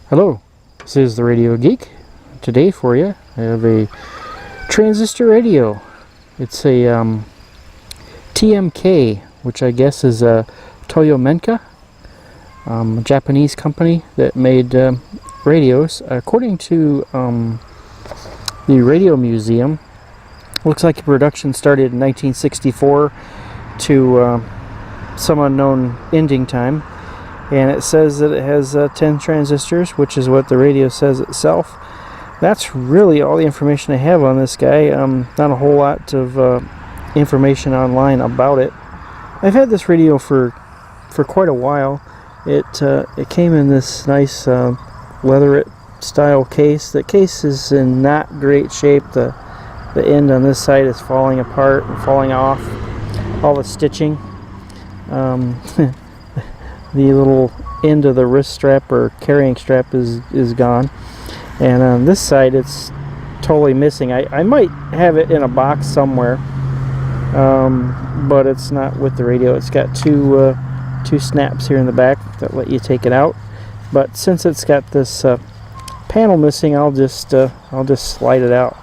Hello, this is the Radio Geek. Today for you, I have a transistor radio. It's a TMK, which I guess is a Toyomenka, a Japanese company that made radios. According to the Radio Museum, looks like the production started in 1964 to some unknown ending time. And it says that it has 10 transistors, which is what the radio says itself. That's really all the information I have on this guy. Not a whole lot of information online about it. I've had this radio for quite a while. It came in this nice leatherette style case. The case is in not great shape. The end on this side is falling apart and falling off. All the stitching. The little end of the wrist strap or carrying strap is gone, and on this side it's totally missing. I might have it in a box somewhere, but it's not with the radio. It's got two snaps here in the back that let you take it out, but since it's got this panel missing, I'll just slide it out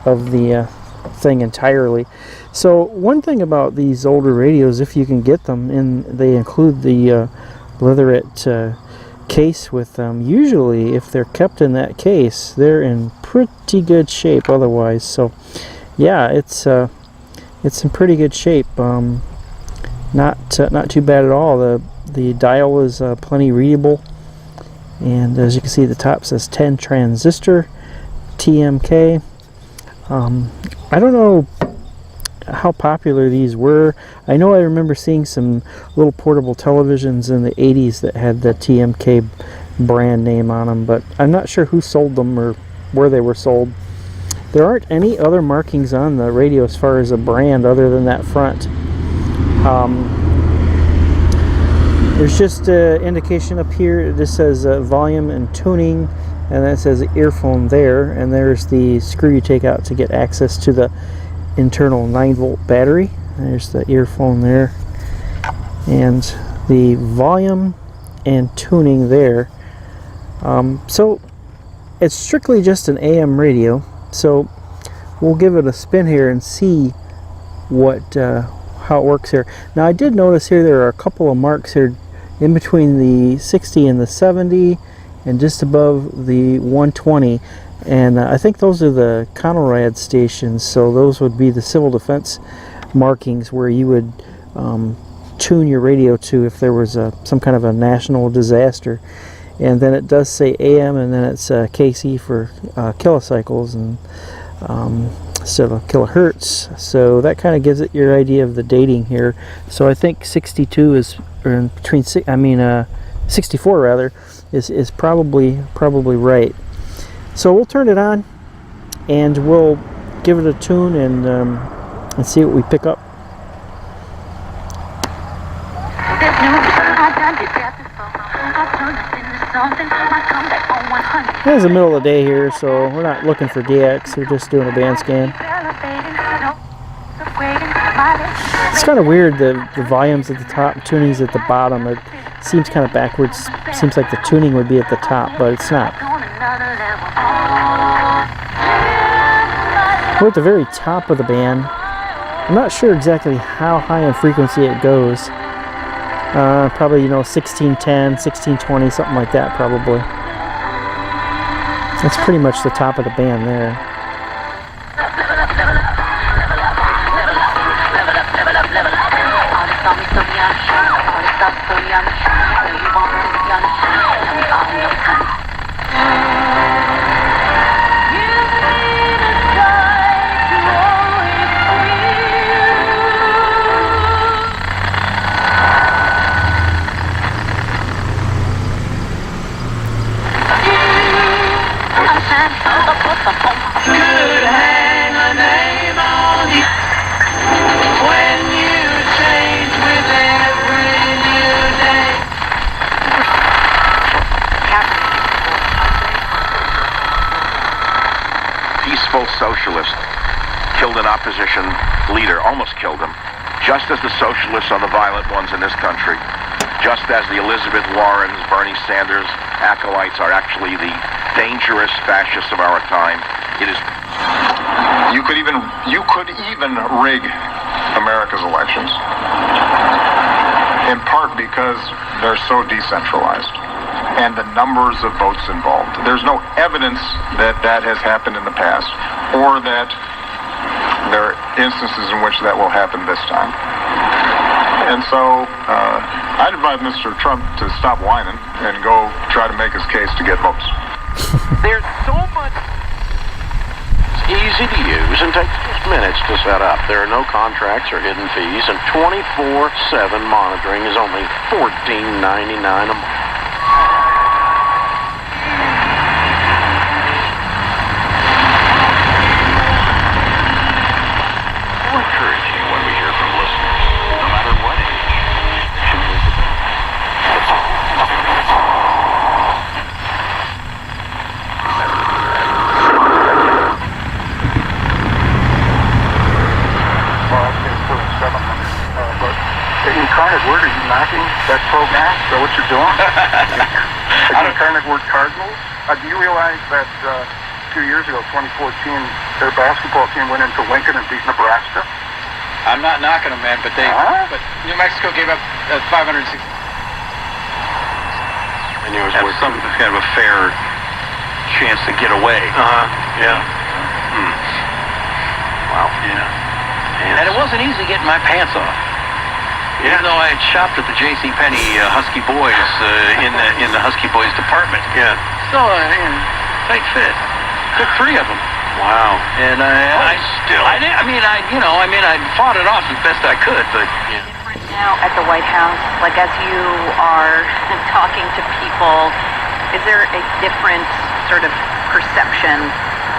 of the thing entirely. So one thing about these older radios, if you can get them, and they include the leatherette case with them, usually if they're kept in that case, they're in pretty good shape otherwise. So yeah, it's in pretty good shape. Not too bad at all. The dial is plenty readable, and as you can see, the top says 10 transistor TMK. I don't know how popular these were. I know I remember seeing some little portable televisions in the 80s that had the TMK brand name on them, but I'm not sure who sold them or where they were sold. There aren't any other markings on the radio as far as a brand other than that front. There's just an indication up here. This says volume and tuning, and that says earphone there, and there's the screw you take out to get access to the internal 9-volt battery. There's the earphone there, and the volume and tuning there. So it's strictly just an AM radio, so we'll give it a spin here and see how it works here. Now I did notice here there are a couple of marks here in between the 60 and the 70 and just above the 120, and I think those are the Conrad stations, so those would be the civil defense markings where you would tune your radio to if there was some kind of a national disaster. And then it does say AM, and then it's KC for kilocycles and instead of kilohertz, so that kind of gives it your idea of the dating here. So I think 62 is, or in between 64 rather, is probably right. So we'll turn it on and we'll give it a tune and see what we pick up. It's the middle of the day here, so we're not looking for DX, we're just doing a band scan. It's kind of weird, the volumes at the top, tuning's at the bottom. It seems kind of backwards. Seems like the tuning would be at the top, but it's not. We're at the very top of the band. I'm not sure exactly how high in frequency it goes. Probably, 1610, 1620, something like that probably. That's pretty much the top of the band there. Socialist killed an opposition leader, almost killed him, just as the socialists are the violent ones in this country. just as the Elizabeth Warrens, Bernie Sanders acolytes are actually the dangerous fascists of our time. It is. You could even rig America's elections, in part because they're so decentralized and the numbers of votes involved. There's no evidence that that has happened in the past, or that there are instances in which that will happen this time. And so I'd advise Mr. Trump to stop whining and go try to make his case to get votes. There's so much. It's easy to use and takes just minutes to set up. There are no contracts or hidden fees, and 24/7 monitoring is only $14.99 a month. Word, are you knocking that program? Is that what you're doing? Incarnate Word Cardinals? Do you realize that 2 years ago, 2014, their basketball team went into Lincoln and beat Nebraska? I'm not knocking them, man, but but New Mexico gave up 560. And there was some kind of a fair chance to get away. Yeah. Wow. Yeah. And it wasn't easy getting my pants off. Even though I had shopped at the JCPenney Husky Boys in the Husky Boys department. Yeah. So, tight fit. Took 3 of them. Wow. And I fought it off as best I could, but yeah. Now at the White House, like as you are talking to people, is there a different sort of perception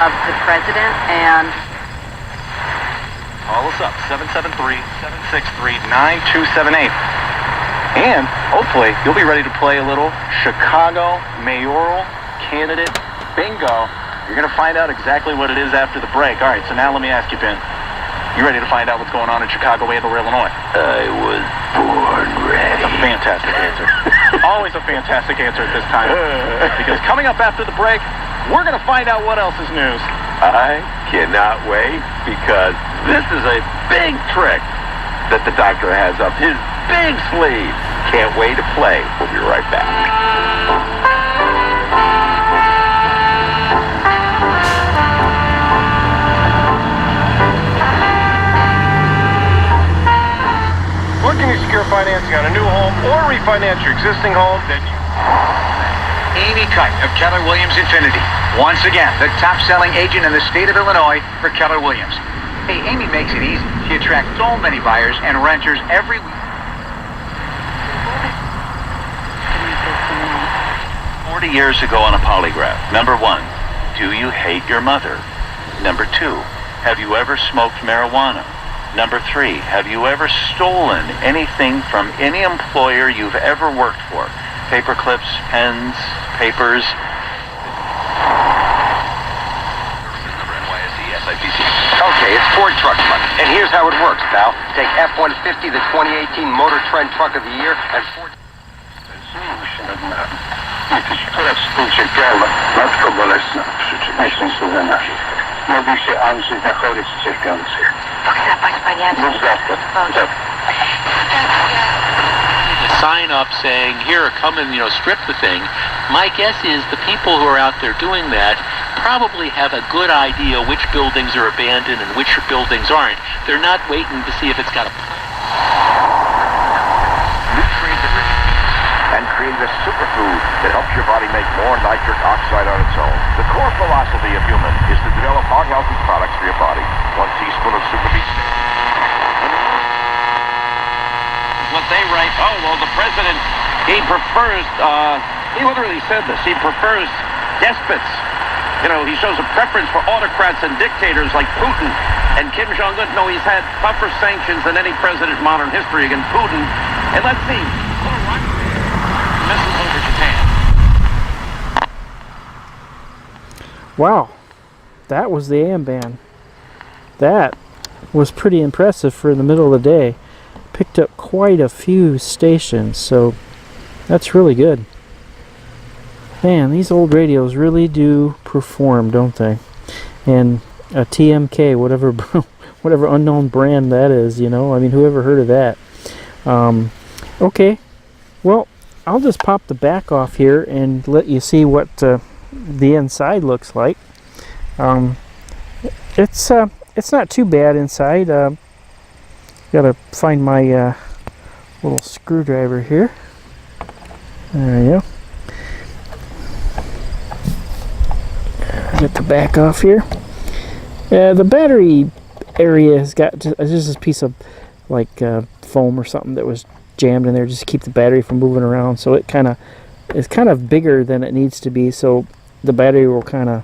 of the president? And call us up, 773-763-9278. And hopefully you'll be ready to play a little Chicago mayoral candidate bingo. You're going to find out exactly what it is after the break. All right, so now let me ask you, Ben. You ready to find out what's going on in Chicago, Illinois? I was born ready. A fantastic answer. Always a fantastic answer at this time. Because coming up after the break, we're going to find out what else is news. I cannot wait, because this is a big trick that the doctor has up his big sleeve. Can't wait to play. We'll be right back. Looking to secure financing on a new home or refinance your existing home, then Amy Kite of Keller Williams Infinity. Once again, the top-selling agent in the state of Illinois for Keller Williams. Hey, Amy makes it easy. She attracts so many buyers and renters every week. 40 years ago on a polygraph. Number 1, do you hate your mother? Number 2, have you ever smoked marijuana? Number 3, have you ever stolen anything from any employer you've ever worked for? Paper clips, pens, papers. Okay, it's Ford Truck Month, and here's how it works, pal. Take F-150, the 2018 Motor Trend Truck of the Year, and Ford... Sign up saying, here, come and, strip the thing. My guess is the people who are out there doing that probably have a good idea which buildings are abandoned and which buildings aren't. They're not waiting to see if it's got a plan. And create a superfood that helps your body make more nitric oxide on its own. The core philosophy of human is to develop heart-healthy products for your body. 1 teaspoon of super beef. What they write, the president, he prefers, he literally said this, he prefers despots. He shows a preference for autocrats and dictators like Putin and Kim Jong-un. No, he's had tougher sanctions than any president in modern history against Putin. And let's see, misses over Japan. Wow, that was the AM band. That was pretty impressive for the middle of the day. Picked up quite a few stations, so That's really good. Man, these old radios really do perform, don't they? And a TMK, whatever whatever unknown brand that is, you know, I mean, whoever heard of that? Okay, well, I'll just pop the back off here and let you see what the inside looks like. It's not too bad inside. Gotta find my little screwdriver here. There you go. Get the back off here. The battery area has got just this piece of like foam or something that was jammed in there just to keep the battery from moving around. So it's kind of bigger than it needs to be. So the battery will kind of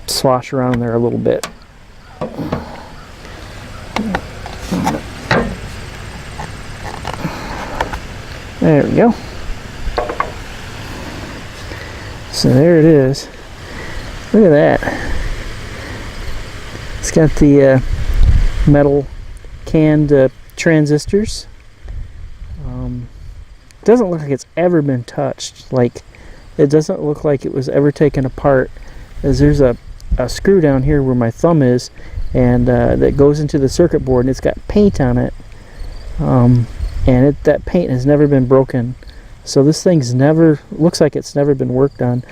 slosh around there a little bit. There we go. So there it is. Look at that. It's got the metal canned transistors. It doesn't look like it's ever been touched. Like, it doesn't look like it was ever taken apart. As there's a screw down here where my thumb is, and that goes into the circuit board, and it's got paint on it. And that paint has never been broken. So this thing's looks like it's never been worked on.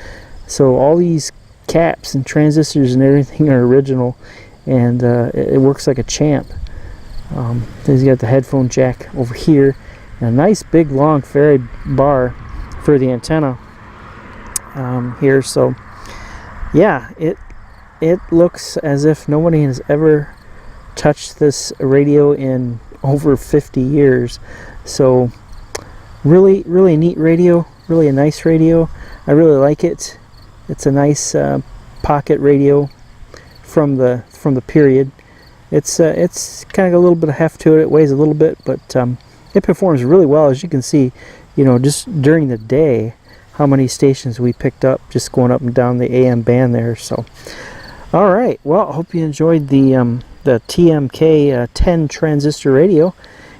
So all these caps and transistors and everything are original, and it works like a champ. Then he's got the headphone jack over here, and a nice big long ferry bar for the antenna here. So yeah, it looks as if nobody has ever touched this radio in over 50 years. So really neat radio, really a nice radio. I really like it. It's a nice pocket radio from the period. It's kind of a little bit of heft to it. It weighs a little bit, but it performs really well. As you can see, you know, just during the day, how many stations we picked up just going up and down the AM band there. So, all right. Well, I hope you enjoyed the TMK 10 transistor radio.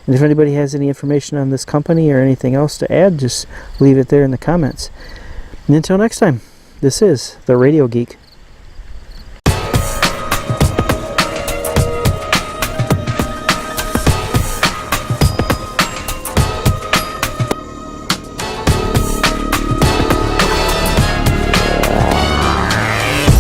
And if anybody has any information on this company or anything else to add, just leave it there in the comments. And until next time, this is the Radio Geek.